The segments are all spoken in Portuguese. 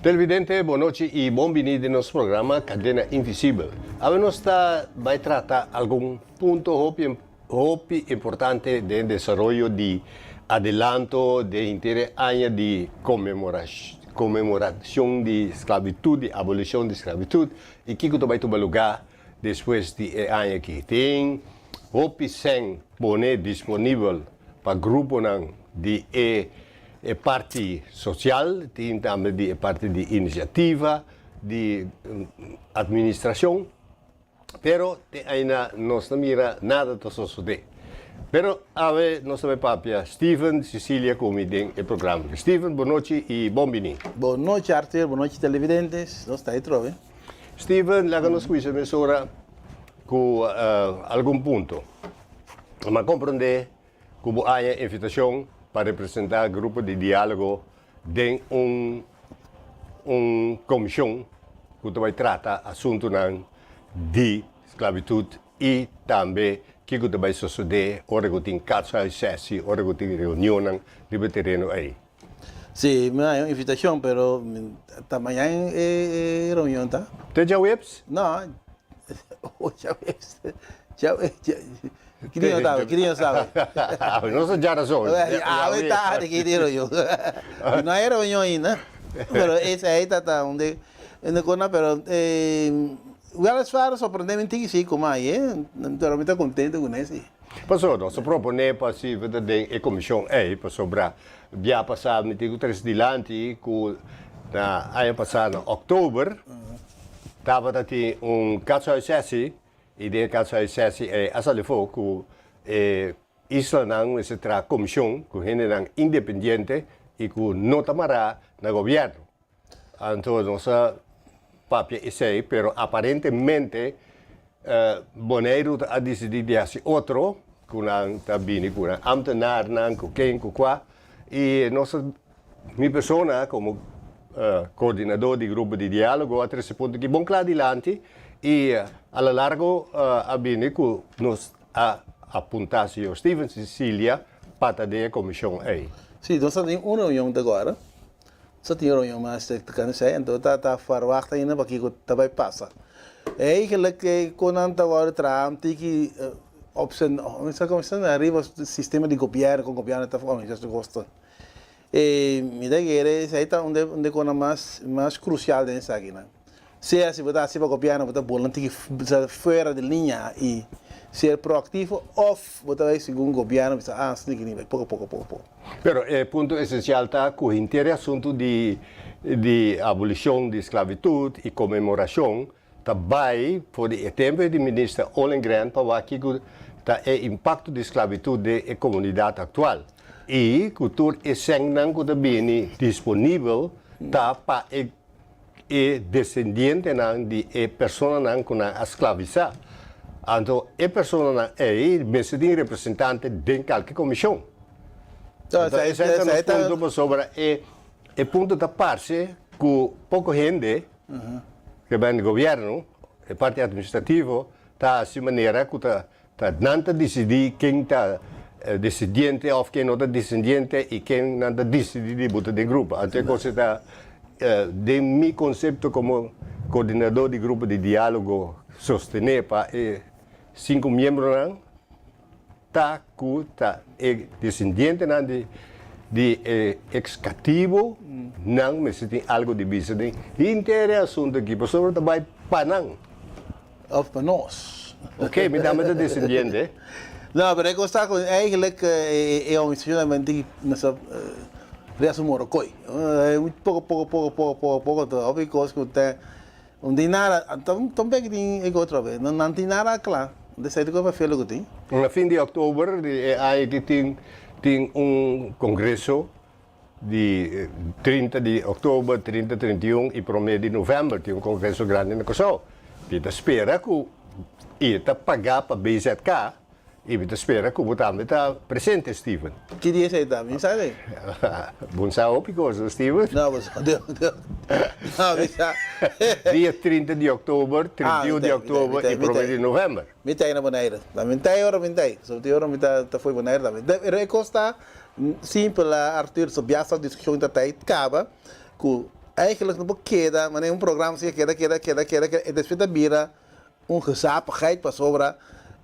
Televidente, boa noite e bem-vindo ao nosso programa Cadena Invisível. Agora nós vai tratar algum ponto importante do desenvolvimento de adelanto de inteira ano de comemoração de esclavitud, de abolição de esclavitud e que vai tomar lugar depois de ano que tem. Hope sem boné disponível para grupo de parte social, tem também de parte de iniciativa, de administração, pero ainda não mira nada de suceder. Pero a ver, nós também papia Steven, Cecília, comidem o programa. Steven, boa noite e bem-vindo. Boa noite, Arthur, boa noite, televidentes. Nós está aí, trove. Steven, lá que nós conhecemos agora com algum ponto. Mas compreender como há a invitação para representar o grupo de diálogo de uma comissão que vai tratar assuntos de esclavitud e também que vai suceder hora que tem sessão, hora que tem reunião no terreno aí. Sim, é uma invitação, pero amanhã é reunião, tá? Você já webs? Não, já queria saber. Não sei já razão. Tá, queria reunião. Não é reunião ainda, pero esse aí tá onde pero elas falam surpreendentemente que sim, como aí, estou muito contente com isso. Passou, nós proponemos para se ver a comissão aí para sobrar. Já passado, me digo, 3 de lante, que na ano passado, outubro, estava um caso de sessão, e de caso de sessão é essa de fogo que Isla não é a comissão que é independente e que não tomará no governo. Então, nossa papel é esse, pero aparentemente Boneiro a decidir de fazer outro, que não está bem, que não amtenar, que quem, que quá, e nossa minha pessoa como coordenador do grupo de diálogo a esse ponto que bom claro adiante e a largo a bem que nos apontasse o Steven Cecília para a comissão aí. Sim, nós temos uma reunião agora. Só tem reunião mais de canseira, então tá farwachta ainda para que vai passar. É aí que quando agora tram tem que começando a arriba o sistema de copiar com copiar está falando já gosta. Me dá que é aí tá onde quando mais crucial dessa aqui, né? Se você se vai copiar, você vai bolar tem que fora de linha e ser proativo ou você vai segundo copiar, você tem que ir pouco. Pero o ponto essencial está com o inteiro assunto de abolição de esclavitud e comemoração também por o tempo do ministro Ollengren para que tá o impacto da esclavitud da comunidade atual e cultura é senang que também disponível tá para o descendente de pessoa que na escravizar. Então a pessoa é mesmo representante de qualquer comissão. Então, esse é o ponto sobre o ponto da parte que pouca gente que vem do governo, a parte administrativa, está de maneira que está não decidir quem está descendente ou quem não está descendente e quem não está decidir de botar de grupo. Então, você está de meu conceito como coordenador do grupo de diálogo sostener para 5 membros tá descendente de ex-cativo não mas tem algo de vista de interação aqui por sobre também panang Of para nós. ok me dá mais descendente Não, mas é que está eigenlijk é uma instituição que nessa reação morocoi. É muito pouco óbvio que tem não nada também tem outra vez não tem nada claro. Dessa que vai fazer o que tem. No fim de outubro aí tem congresso de 30 de outubro, 30, 31 e 1 de novembro tem congresso grande na Kosovo. Kita espera que está pagar para BZK e kita espera que o também está presente, Steven. Que dia você está? Me sabe? Bom sabe coisa, Steven? Não, mas não, me sabe. Dia 30 de outubro, 31 de outubro e 1 de novembro. Me está aí na Bonaire. Também está aí, me está aí. Sobre hora me está foi Bonaire também. É costa simples, Arthur, sobre essa discussão que está aí, acaba que eigenlijk nog queda, maar een programma se queda, e después vira gezapigheid para sobra,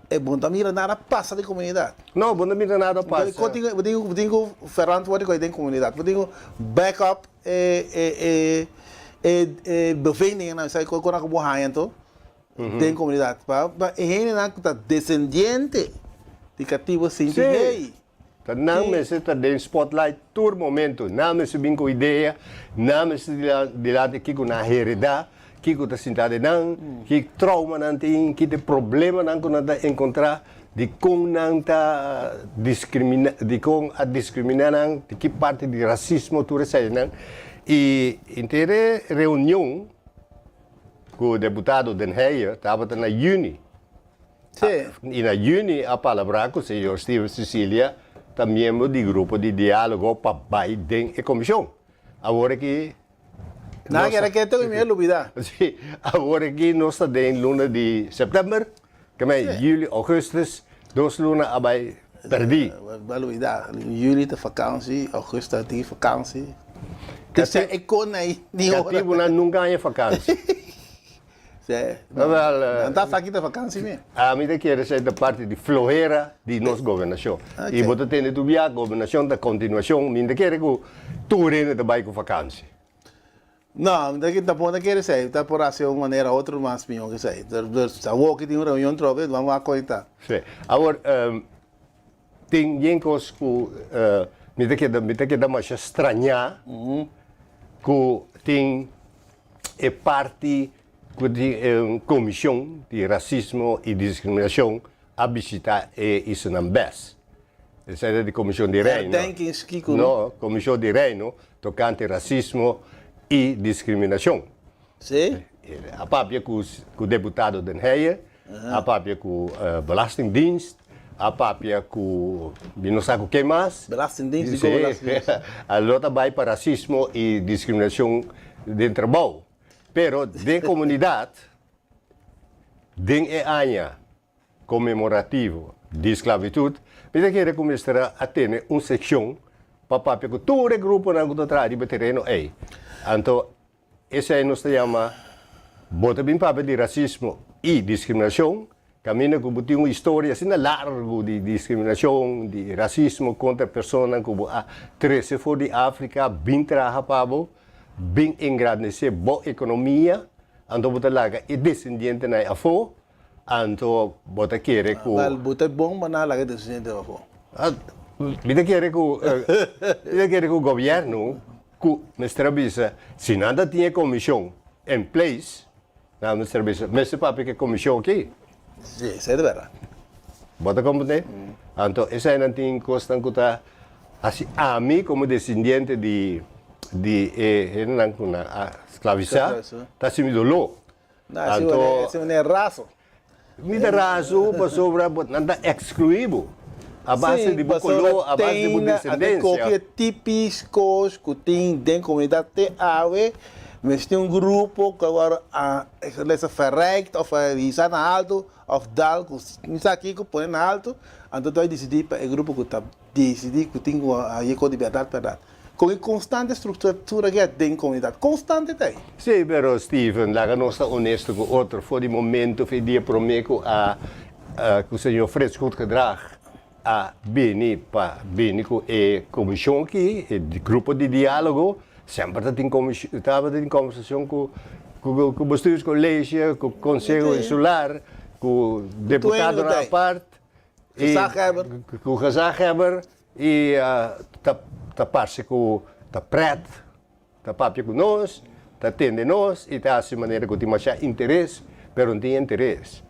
e bom mira nada passa de comunidade. Não, bom, não nada passa. Eu digo verantwoordelijk in de comunidade, eu digo backup bevindingen, nou sei quando eu vou haien to, de comunidade, para ele não está descendente de cativo sinti rei. Não me se de spotlight todo momento, não me se com ideia, não me se de lá de que na hereda, que está sentado não, que trauma não tem, que tem problema não que nada encontrar, de como não está discrimina, de como a discriminar não, de que parte de racismo tudo isso não. E inteira reunião com o deputado Den Heijer estava na Juni. E na Juni a palavra com o senhor Steven Cecília, também membro do grupo de diálogo para Biden e comissão. Agora que nada que tenho medo dúvida. Sim, agora que nós estamos em luna de setembro, que é julho, agosto, 2 lunas abai perdi. Dúvida. Julho tem vakantie, agosto tem vakantie. Kasi economia ni ora. Cativo nunca há vakantie. Não está aqui da vakantie mesmo. A mim daqui era da parte de florera de nossa governação. E você tem de a governação da continuação, mim daqui era que tu rende também com vakantie. Não, daqui tá bom daquele sei, tá por assim uma maneira outra mais pior que sei. A walk tem uma reunião trove, vamos a contar. Sim. Agora tem gente que me daqui dá mais estranhar, que tem parte de comissão de racismo e discriminação a visitar isso na BES. Essa é de comissão de reino. Não, comissão de reino tocante racismo e discriminação. Sim. A papia com o deputado Den Heijer, a papia com o Belastingdienst, a papia com não sabe o que mais. Belastingdienst e Belastingdienst. A luta vai para racismo e discriminação de trabalho. Pero de comunidade, de ano comemorativo de esclavitud, eu quero começar a ter uma seção para papia com todo o grupo na contra de terreno aí. Então, esse aí nós chama bota bem papel de racismo e discriminação, caminha com uma história assim larga de discriminação, de racismo contra pessoas como a 13 for de África, bem trabalhado, bem engrandecer boa economia, então bota lá e descendente na afo, então bota querer com bota bom, mas não lá descendente na afo. Bota querer com o governo que Mr. Bisa, se nada tinha comissão em place, na Mr. Bisa, mas se papi que comissão aqui? Sim, isso é de verdade. Bota como tem? Então, essa aí não tem custa que tá assim, a mim como descendente de escravizar, tá se me dolou. Não, esse é raso. Me dá raso para sobra, não dá excluído. A base de bucolô, a base de descendência. Qualquer típico que tem dentro da comunidade tem ave, mas tem grupo que agora essa verrijkt of está na alto of dal, que está aqui que põe na alto, então vai decidir para o grupo que está decidir que tem a liberdade para com a constante estrutura que é dentro da comunidade, constante tem. Sim, mas Steven, lá nós estamos honestos com outro, foi de momento, foi dia prometo que o senhor Fresco gedrag a bem com a comissão aqui, o grupo de diálogo, sempre tem conversação com o bestuurs college, com o conselho insular, com o deputado na parte, com o gezaghebber, e tá parte com tá preto, tá papi com nós, tá atende nós, e tá assim maneira que tem mais interesse, mas não tem interesse.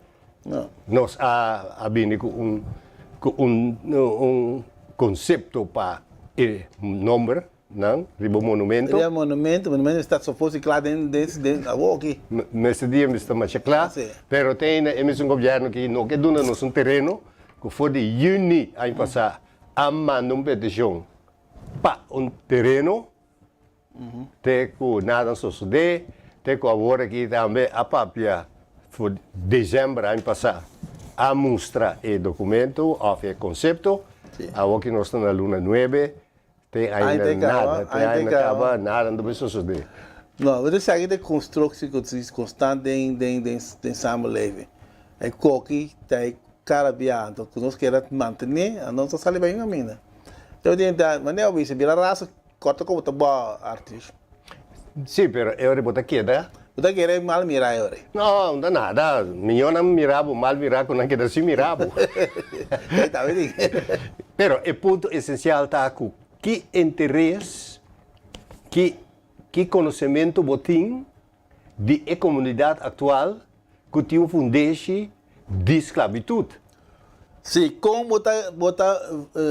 Nós a bem com conceito para o nome, não? Ribo monumento. O monumento está suposto que lá dentro da aqui. Nesse dia está mais claro, mas tem um governo que não quer donar nos terreno, que foi de junho ano passado, a mandar uma petição para terreno, tem que nada suceder, tem que agora que também a papia foi dezembro ano passado. A mostrar o documento, ou o conceito, agora que nós estamos na luna 9, tem ainda nada, nada não vai suceder. Não, você segue de construção que é constante em samenleving. É coque, tem cara biando, que nós queremos manter, a nossa saliva em mina. Então, mas eu vi, se vira raça, corta como tá boa artista. Sim, pero eu rebota queda. Você quer mal mirar agora? Não, não dá nada. Minha não mirava, mal mirar, quando não queda assim mirava. Tá vendo? Pero o ponto essencial está com que interesse, que conhecimento botim de a comunidade atual que tem um fundeixe de esclavitud. Sim, como bota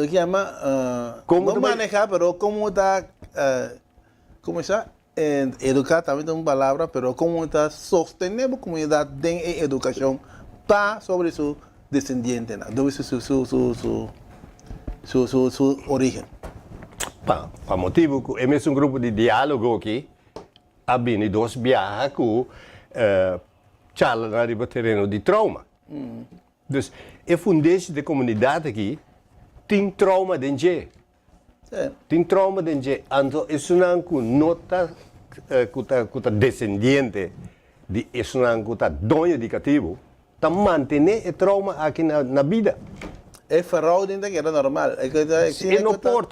que chama, Como não manejar, pero como está, como está, educar também é uma palavra, pero como está sustentando a comunidade em educação para sobre seu descendente, né? Sua origem. Para motivo que é um grupo de diálogo aqui, há bem dois viagens que charla no terreno de trauma. Então, a fundeixe da comunidade aqui tem trauma dentro. Tem trauma dentro. Então, isso não é nota que está descendente de isso não é que dono educativo, está mantendo o trauma aqui na vida. É fraude que era normal. E não pode,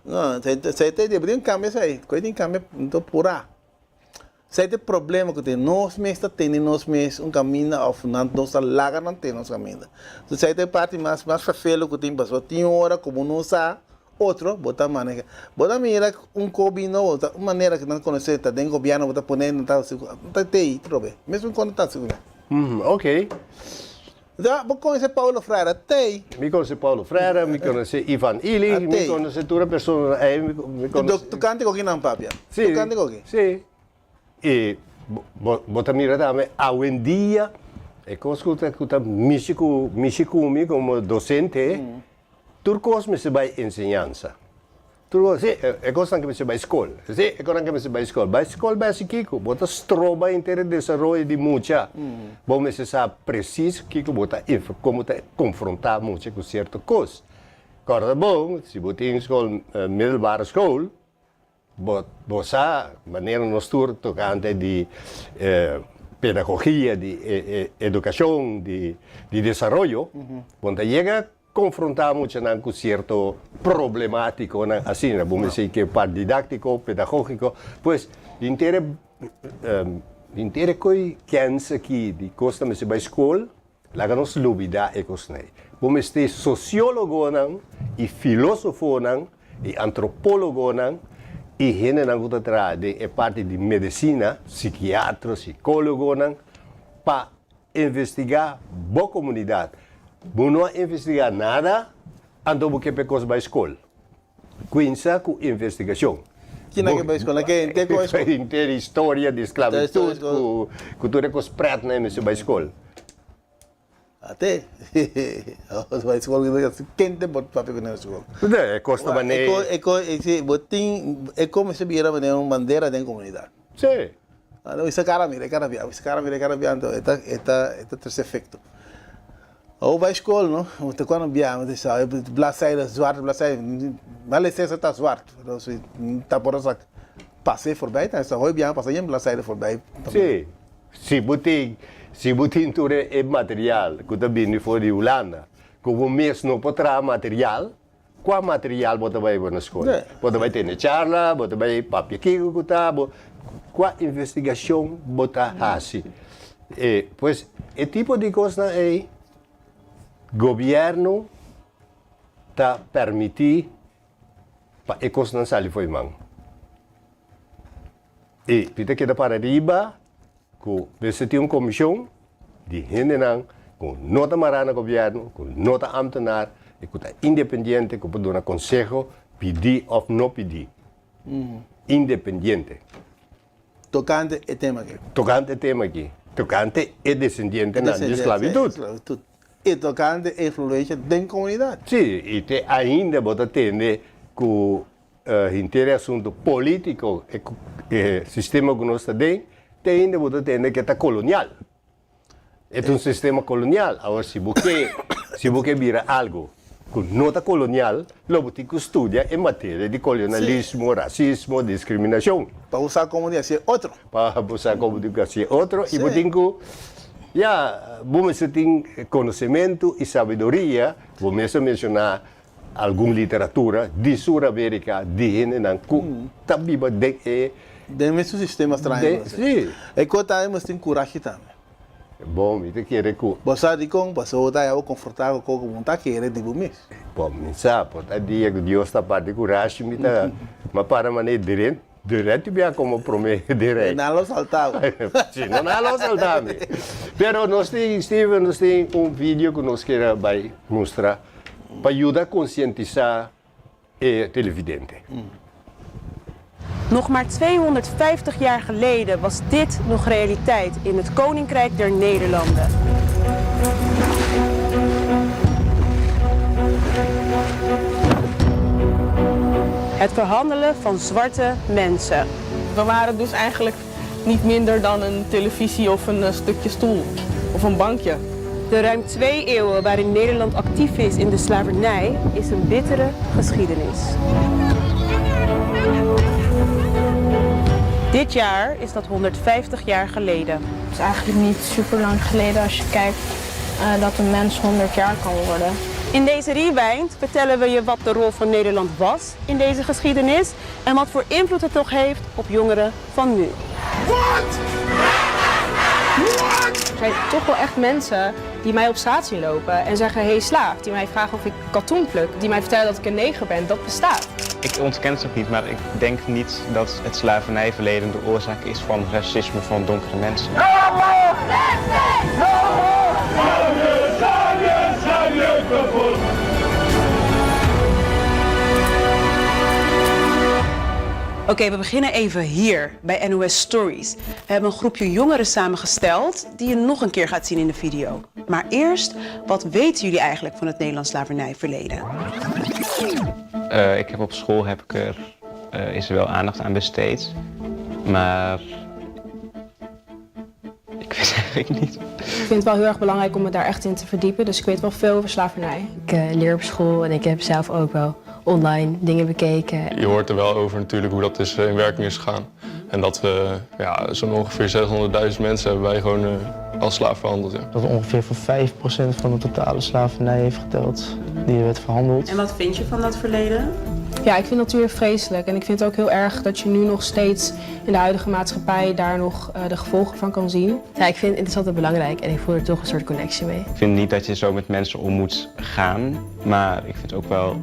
não, você tem que cambiar isso aí. Coisa tem que cambiar, então pura. Você tem problema que tem nós mesmos, tem nós mesmos caminho ao final, nós larga não tem nosso caminho. Você tem parte mais feio que tem pessoa, tem hora como não sabe, outro, bota maneira. Bota mira combino, outra maneira que não conhece, tá dentro do governo, bota poner, não tá aí, tudo bem. Mesmo quando tá seguro. Ok. Já, vou conhecer Paulo Freire, tem. Me conhece Paulo Freire, me conhece Ivan Ili, me conhece outra pessoa, me conhece... Tu canta com quem não, papi? Sim. Tu canta com quem? Sim. E, bota mira também, hoje em dia, é que escuta Michikumi como docente, turcos me se vai ensinança. Turcos, sim, é coisa que me se vai escola. Sim, é coisa que me se vai escola. Vai escola básico, bota estroba inteiro desenvolvimento de muita. Bom, me se sabe preciso que bota como confrontar muita com certa coisa. Agora, bom, se botar em escola, middelbare escola, bossa maneira nós tocante de pedagogia, de educação, de desenvolvimento, quando chega confrontar muito com certo problemático, assim, vamos dizer que parte didático, pedagógico, pois inteira coi kensa aqui de costa me se vai escola, lá que nós dúvida é coisa. Vamos ter sociólogo e filósofo e antropólogo e gente não está atrás de parte de medicina, psiquiatra, psicólogo, para investigar boa comunidade. Não investigar nada, então porque pecos para a escola. Coinça com investigação. Que não é para a escola, que tem com a escola. Inteira história de esclavitud, cultura com os pretos na escola. Até. A escola quem tem papel na escola. É costa maneira. É como se vira uma bandeira da comunidade. Sim. Esse cara mira, então está terceiro efeito. Ou vai à escola, não? Você quando viaja, você sabe, blasaira, zwart, blasaira, mas licença está zwart, está por essa passei por bem, então hoje viaja, passei em blasaira por bem. Sim. Se botin tudo é material, que está vindo fora de Holanda, como mês não pode trazer material, qual material você vai na escola? Você vai ter charla, você vai papel que está, qual investigação você faz? Pois, é tipo de coisa aí, governo está permitir para a coisa não sair foi mão. E, pita que para arriba, que você tem uma comissão de gente com nota marana governo, com nota ambtenaar, e que está independente, que pode dar conselho, pedir ou não pedir. Independente. Tocante o tema aqui. Tocante o tema aqui. Tocante é descendente da esclavitud. E tocante a influência da comunidade. Sim, e ainda pode ter que o assunto político, o sistema que nós temos, ainda pode ter que está colonial. É um sistema colonial. Agora, se você vira algo com nota colonial, logo tem que estudar em matéria de colonialismo, racismo, discriminação. Para usar como dizer outro. Para usar como dizer outro, e tem que, vamos ter conhecimento e sabedoria, vamos mencionar alguma literatura de Sul-América, de Henancu, também de mesmo sistema estranho. Sim. E quando temos tem coragem também. Bom, isso quer dizer que você diz que você está confortável com o que você quer de você. bom, não sabe, pode dizer que Deus está para de coragem, mas para maneira direto bem como promete direto. Não lo saltava. Sim, não lo saltava. Pero nós temos, Steven, nós temos vídeo que nós queremos mostrar para ajudar a conscientizar o televidente. Nog maar 250 jaar geleden was dit nog realiteit in het Koninkrijk der Nederlanden. Het verhandelen van zwarte mensen. We waren dus eigenlijk niet minder dan een televisie of een stukje stoel of een bankje. De ruim 2 eeuwen waarin Nederland actief is in de slavernij is een bittere geschiedenis. Dit jaar is dat 150 jaar geleden. Het is eigenlijk niet super lang geleden als je kijkt dat een mens 100 jaar kan worden. In deze Rewind vertellen we je wat de rol van Nederland was in deze geschiedenis en wat voor invloed het nog heeft op jongeren van nu. Er zijn toch wel echt mensen die mij op straat zien lopen en zeggen hey slaaf, die mij vragen of ik katoen pluk, die mij vertellen dat ik een neger ben, dat bestaat. Ik ontken het ook niet, maar ik denk niet dat het slavernijverleden de oorzaak is van racisme van donkere mensen. Oké, we beginnen even hier bij NOS Stories. We hebben een groepje jongeren samengesteld die je nog een keer gaat zien in de video. Maar eerst, wat weten jullie eigenlijk van het Nederlands slavernijverleden? Ik heb op school is er wel aandacht aan besteed, maar ik weet eigenlijk niet. Ik vind het wel heel erg belangrijk om me daar echt in te verdiepen, dus ik weet wel veel over slavernij. Ik leer op school en ik heb zelf ook wel online dingen bekeken. Je hoort er wel over natuurlijk hoe dat is in werking is gegaan. En dat we zo'n ongeveer 600.000 mensen hebben wij gewoon als slaaf verhandeld. Ja. Dat ongeveer voor 5% van de totale slavernij heeft geteld die er werd verhandeld. En wat vind je van dat verleden? Ja, ik vind dat natuurlijk vreselijk en ik vind het ook heel erg dat je nu nog steeds in de huidige maatschappij daar nog de gevolgen van kan zien. Ja, ik vind het is altijd belangrijk en ik voel er toch een soort connectie mee. Ik vind niet dat je zo met mensen om moet gaan, maar ik vind ook wel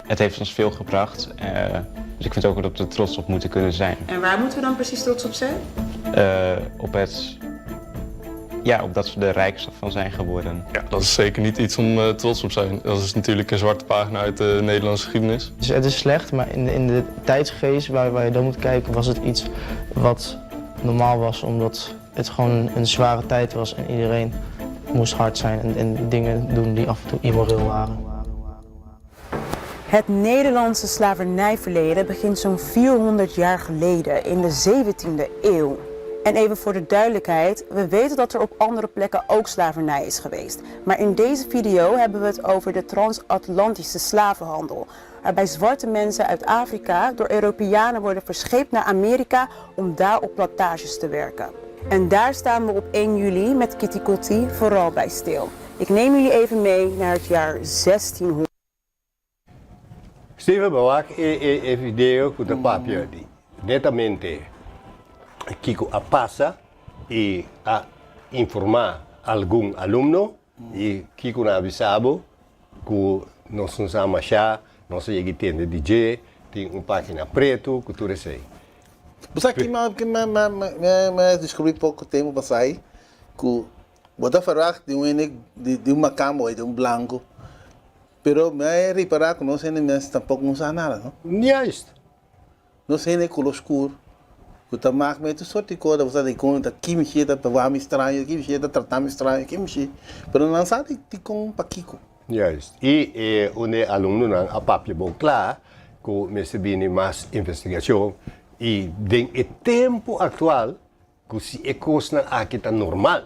het heeft ons veel gebracht. Dus ik vind ook dat we er trots op moeten kunnen zijn. En waar moeten we dan precies trots op zijn? Op dat we er rijkste van zijn geworden. Ja, dat is zeker niet iets om trots op te zijn. Dat is natuurlijk een zwarte pagina uit de Nederlandse geschiedenis. Dus het is slecht, maar in de tijdsgeest waar je dan moet kijken was het iets wat normaal was. Omdat het gewoon een zware tijd was en iedereen moest hard zijn en dingen doen die af en toe immoreel waren. Het Nederlandse slavernijverleden begint zo'n 400 jaar geleden, in de 17e eeuw. En even voor de duidelijkheid, we weten dat er op andere plekken ook slavernij is geweest. Maar in deze video hebben we het over de transatlantische slavenhandel. Waarbij zwarte mensen uit Afrika door Europeanen worden verscheept naar Amerika om daar op plantages te werken. En daar staan we op 1 juli met Kitty Kotti vooral bij stil. Ik neem jullie even mee naar het jaar 1600. Steven Bawak e video com o papel de netamente Kiko a passa e a informar algum aluno e Kiko na avisado que nós não sabemos achar, nós chegamos a ter DJ, tem página preto, que tudo isso aí. Você que me descobri pouco tempo para sair que você falar de uma cama de branco. Pero me reparar que não sei nem tampouco não sabe nada, não? Juist. Não sei nem color escuro. Que tá mais met een soort coisa você tem conta que me chega para vai me estranho, que me chega tratar me estranho, que me chega. Pero não sabe que com paquico. Juist. E onde aluno não a papel bom claro, que me se viene mais investigação e den o tempo atual que se é coisa aqui tá normal.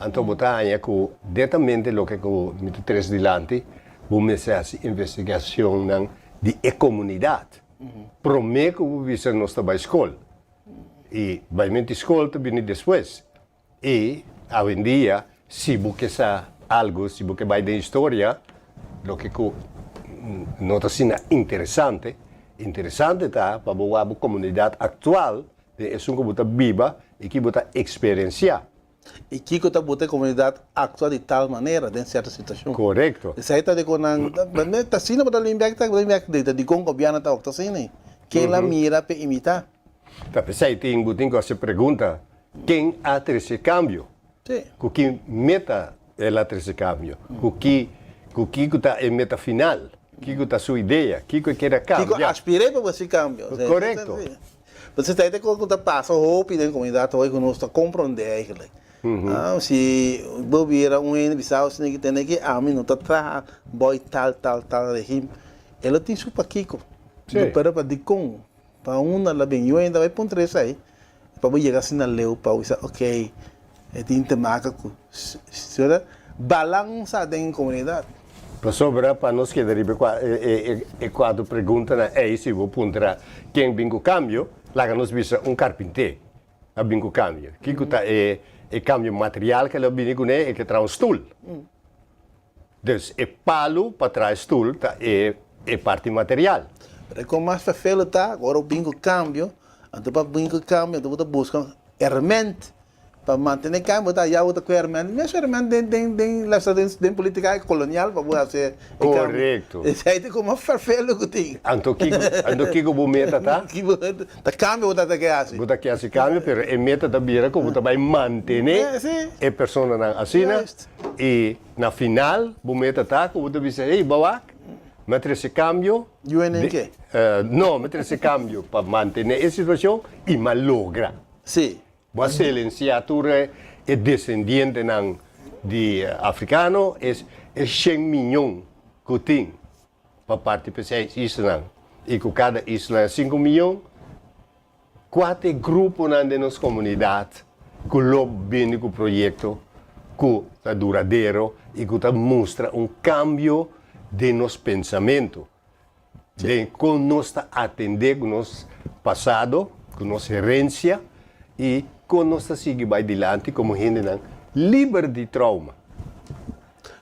Então botar aí que diretamente lo que me tres delante começar essa investigação de comunidade. Prometo que você não está na escola. E vai a escola também depois. E, hoje em dia, se você sabe algo, se você vai da história, o que não está sendo interessante tá, para a comunidade atual, é um que você viva e que você experienciar. E que você bota a comunidade atual de tal maneira, em certa situação. Correto. Isso aí está de quando está sendo para limpar de com o governo está sendo. Quem lá mira para imitar. Tá, pensei, tem essa pergunta, quem há esse cambio? Sim. O que meta ela esse cambio? O que está em meta final? O que está a sua ideia? O que quer cambiar? Que aspirei para esse cambio. Correto. Você está aí quando passa o roupa na comunidade, hoje que nós está compreender aquilo. Se bobeira bissau se ninguém tem que a mim não está boy tal regime, ela tem super kiko. Para de com para uma lá bem eu ainda vai pôr três aí para chegar assim na leu para isso ok é tem temaca com senhora balança da comunidade. Para sobrar para nós que deriva quatro perguntas é se vou ponderar quem vem com cambio lá que nós visa carpinteiro a vem com cambio que está é cambio material que ele vem com é que traz stool. Então é palo para trás stool tá é parte material. Como mais feio está, agora o bingo cambio, então para bingo cambio, então você busca ferramenta para manter o cambio, tá já outra ferramenta, mesmo ferramenta tem política colonial para você fazer. Correto. Isso aí tem como feio que tem. Anto que o meta tá? Tá cambio você quer assim. Você quer esse cambio, mas a meta também é como você vai manter a pessoa na assina e na final o meta tá como você diz, ei, bawa meter esse cambio. Não, meter esse cambio para manter a situação e malogra. Sim. Você silenciatura é descendente de africano, é 100 milhões que tem para parte de isla. E com cada isla é 5 milhões, 4 grupos na nossa comunidade que lobbying com o projeto, que é duradouro e que mostra cambio de nosso pensamento, de como nós atendemos com nosso passado, com nossa herência e como nós seguimos adiante como gente livre de trauma.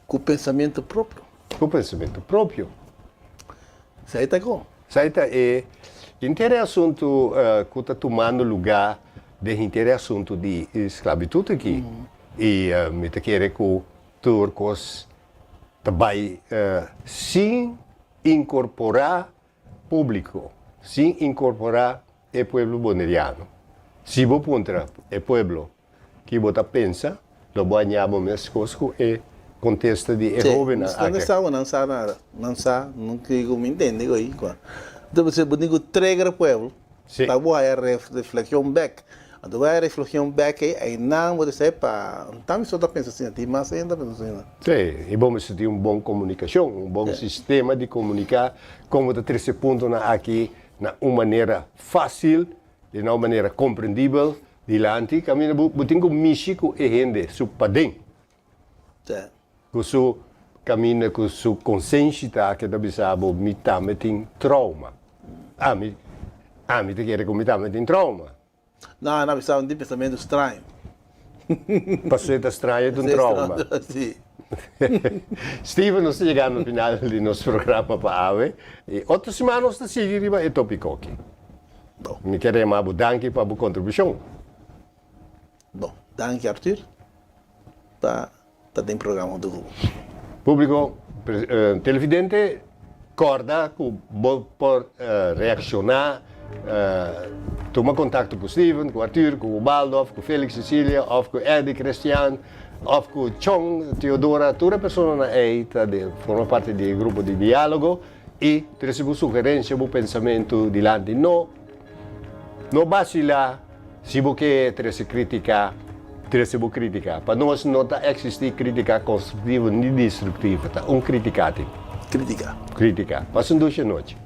Com pensamento próprio. Com pensamento próprio. Isso aí está como? Isso aí é assunto que está tomando lugar de assunto de esclavitud aqui. E me quer que o turcos também sem incorporar público, sem incorporar o povo boneriano. Se você encontra o povo que você pensa, lo banhamos mais coisas e contesta de jovem. Não sabe, não me entende aí. Então você pode entregar ao povo, para boa reflexão back. Então vai a reflexão back aí não você sai para também só está pensando assim, mas ainda pensando assim. Sim, e vamos ter uma boa comunicação, bom sistema de comunicar, como de 13 pontos aqui, de uma maneira fácil, de uma maneira compreendível, dilante, caminho, tem que mexer com a gente, seu padrão. Com seu caminho, com sua consciência, que deve saber, me tem trauma. Me quer que me tem trauma. Não precisa de pensamento estranho. Passeta estranha de trauma. Sim. Steven, nós estamos chegando no final do nosso programa para a AVE. E outra semana nós estamos seguindo o tópico aqui. Me queremos dar danke para a contribuição. Bom, danke Arthur. Para o programa do Google. Público televidente, corda que por reaccionar, toma contato com o Steven, com o Arthur, com o Baldo, com o Félix Cecília, ou com o Eddie Cristian, ou com o Chong, Teodora, toda pessoa aí forma parte do grupo de diálogo e recebe sugerência, pensamento dilante. Não vacila, se você quer criticar, recebe crítica. Para nós não existe crítica construtiva nem destrutiva, criticate. Crítica. Passam 2 noites.